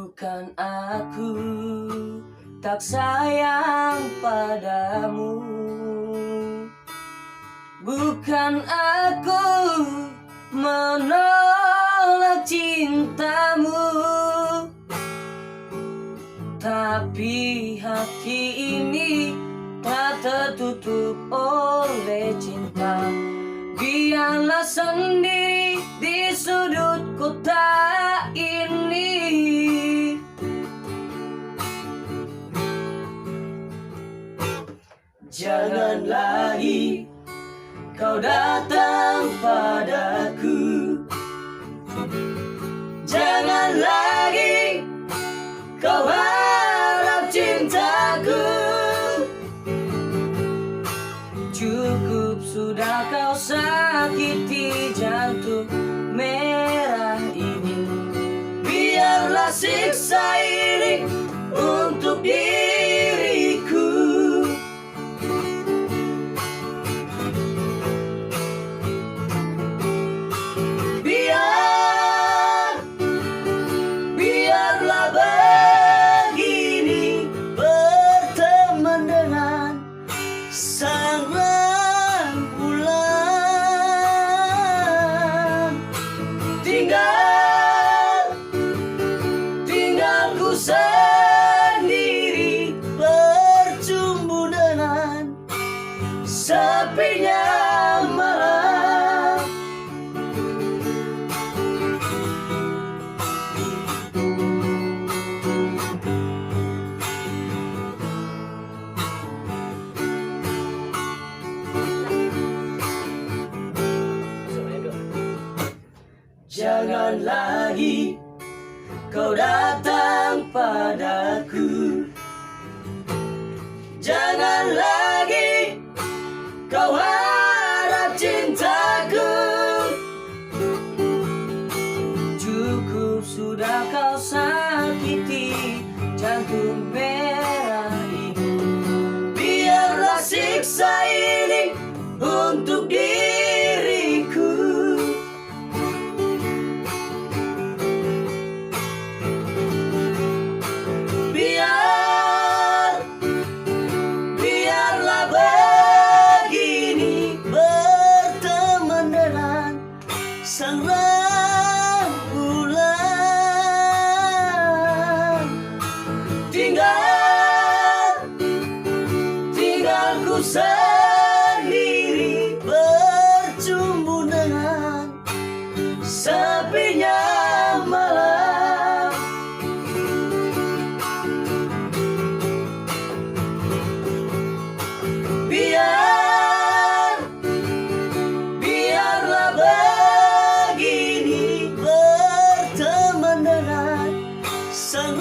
Bukan aku tak sayang padamu, bukan aku menolak cintamu, tapi hati ini tak tertutup oleh cinta. Biarlah sendiri di sudut kota ini. Jangan lagi kau datang padaku, jangan lagi kau harap cintaku. Cukup sudah kau sakiti jantung merah ini. Biarlah siksa ini untuk diriku. Biarlah begini berteman dengan sang rembulan. Tinggalku sendiri bercumbu dengan sepinya malam. Jangan lagi kau datang padaku, jangan lagi kau harap cintaku. Cukup sudah kau sakiti jantung merah ini. Biarlah siksa ini untuk diriku. Biarlah begini berteman dengan sang rembulan. Tinggalku sendiri bercumbu dengan sepinya malam. Biarlah begini berteman dengan sang